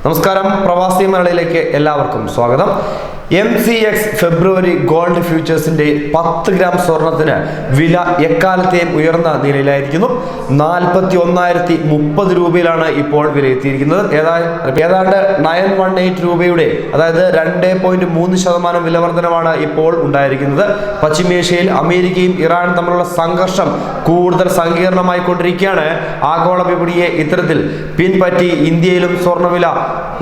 നമസ്കാരം, പ്രവാസി മലയാളിയിലേക്ക് എല്ലാവർക്കും സ്വാഗതം. MCX ഫെബ്രുവരി ഗോൾഡ് ഫ്യൂച്ചേഴ്സിന്റെ 10 ഗ്രാം സ്വർണത്തിന് വില എക്കാലത്തെയും ഉയർന്ന നിലയിലായിരിക്കുന്നു. 41,030 രൂപയിലാണ് ഇപ്പോൾ വില എത്തിയിരിക്കുന്നത്. ഏതാണ്ട് 918 രൂപയുടെ, അതായത് 2.3% വില വർധനമാണ് ഇപ്പോൾ ഉണ്ടായിരിക്കുന്നത്. പശ്ചിമേഷ്യയിൽ അമേരിക്കയും ഇറാനും തമ്മിലുള്ള സംഘർഷം കൂടുതൽ സങ്കീർണമായി കൊണ്ടിരിക്കുകയാണ്. ആഗോള വിപണിയെ ഇത്തരത്തിൽ പിൻപറ്റി ഇന്ത്യയിലും സ്വർണ്ണവില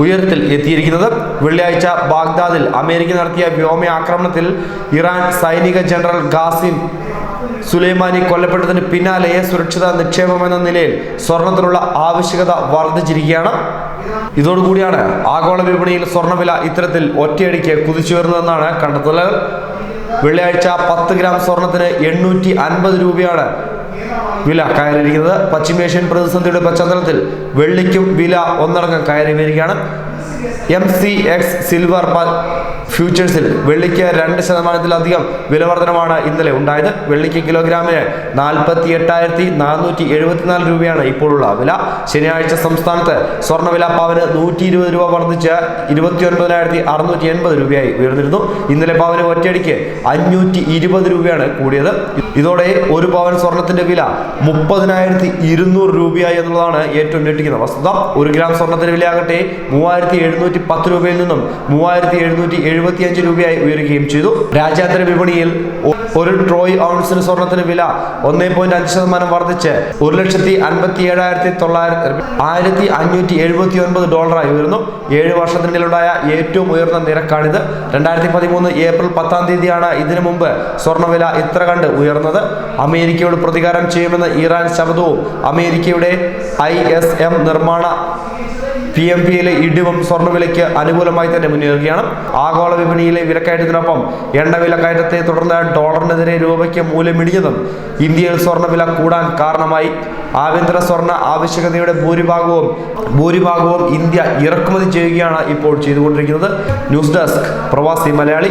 ഉയരത്തിൽ എത്തിയിരിക്കുന്നത്. വെള്ളിയാഴ്ച ബാഗ്ദാദിൽ അമേരിക്ക നടത്തിയ വ്യോമ ആക്രമണത്തിൽ ഇറാൻ സൈനിക ജനറൽ ഖാസിം സുലൈമാനി കൊല്ലപ്പെട്ടതിന് പിന്നാലെ സുരക്ഷിത നിക്ഷേപമെന്ന നിലയിൽ സ്വർണത്തിനുള്ള ആവശ്യകത വർദ്ധിച്ചിരിക്കുകയാണ്. ഇതോടുകൂടിയാണ് ആഗോള വിപണിയിൽ സ്വർണ്ണവില ഇത്തരത്തിൽ ഒറ്റയടിക്ക് കുതിച്ചുയർന്നതെന്നാണ് കണ്ടെത്തലുകൾ. വെള്ളിയാഴ്ച 10 ഗ്രാം സ്വർണത്തിന് 850 രൂപയാണ് വില കയറിയിരിക്കുന്നത്. പശ്ചിമേഷ്യൻ പ്രതിസന്ധിയുടെ പശ്ചാത്തലത്തിൽ വെള്ളിക്കും വില ഒന്നടങ്കം കയറി വരികയാണ്. MCX സിൽവർ ഫ്യൂച്ചേഴ്സിൽ വെള്ളിക്ക് 2% വില വർധനമാണ് ഇന്നലെ ഉണ്ടായത്. വെള്ളിക്ക് കിലോഗ്രാമിന് 48,474 രൂപയാണ് ഇപ്പോഴുള്ള വില. ശനിയാഴ്ച സംസ്ഥാനത്ത് സ്വർണ്ണവില പവന് 120 രൂപ വർദ്ധിച്ച് 29,680 രൂപയായി ഉയർന്നിരുന്നു. ഇന്നലെ പവന് ഒറ്റയടിക്ക് 520 രൂപയാണ് കൂടിയത്. ഇതോടെ ഒരു പവൻ സ്വർണത്തിന്റെ വില 30,200 രൂപയായി എന്നുള്ളതാണ് ഏറ്റവും ഞെട്ടിക്കുന്ന വസ്തുത. 1 ഗ്രാം സ്വർണത്തിന്റെ വിലയാകട്ടെ 3,710 രൂപയിൽ നിന്നും 3,775 രൂപയായി ഉയരുകയും ചെയ്തു. രാജ്യാന്തര വിപണിയിൽ 1 ട്രോയ് ഔൺസിന് സ്വർണത്തിന് വില 1.5% വർദ്ധിച്ച് $1,57,579 ഉയർന്നു. 7 വർഷത്തിനിടയിലുണ്ടായ ഏറ്റവും ഉയർന്ന നിരക്കാണിത്. 2013 ഏപ്രിൽ 10-ാം തീയതിയാണ് ഇതിനു മുമ്പ് സ്വർണ്ണവില ഇത്ര കണ്ട് ഉയർന്നത്. അമേരിക്കയോട് പ്രതികാരം ചെയ്യുമെന്ന ഇറാൻ ശബ്ദവും അമേരിക്കയുടെ ISM നിർമ്മാണ PMPയിലെ ഇടിവും സ്വർണ്ണവിലയ്ക്ക് അനുകൂലമായി തന്നെ മുന്നേറുകയാണ്. ആഗോള വിപണിയിലെ വിലക്കയറ്റത്തിനൊപ്പം എണ്ണവിലക്കയറ്റത്തെ തുടർന്ന് ഡോളറിനെതിരെ രൂപയ്ക്ക് മൂല്യമിടിഞ്ഞതും ഇന്ത്യയിൽ സ്വർണ്ണവില കൂടാൻ കാരണമായി. ആഭ്യന്തര സ്വർണ്ണ ആവശ്യകതയുടെ ഭൂരിഭാഗവും ഇന്ത്യ ഇറക്കുമതി ചെയ്യുകയാണ് ഇപ്പോൾ ചെയ്തുകൊണ്ടിരിക്കുന്നത്. ന്യൂസ് ഡെസ്ക് പ്രവാസി മലയാളി.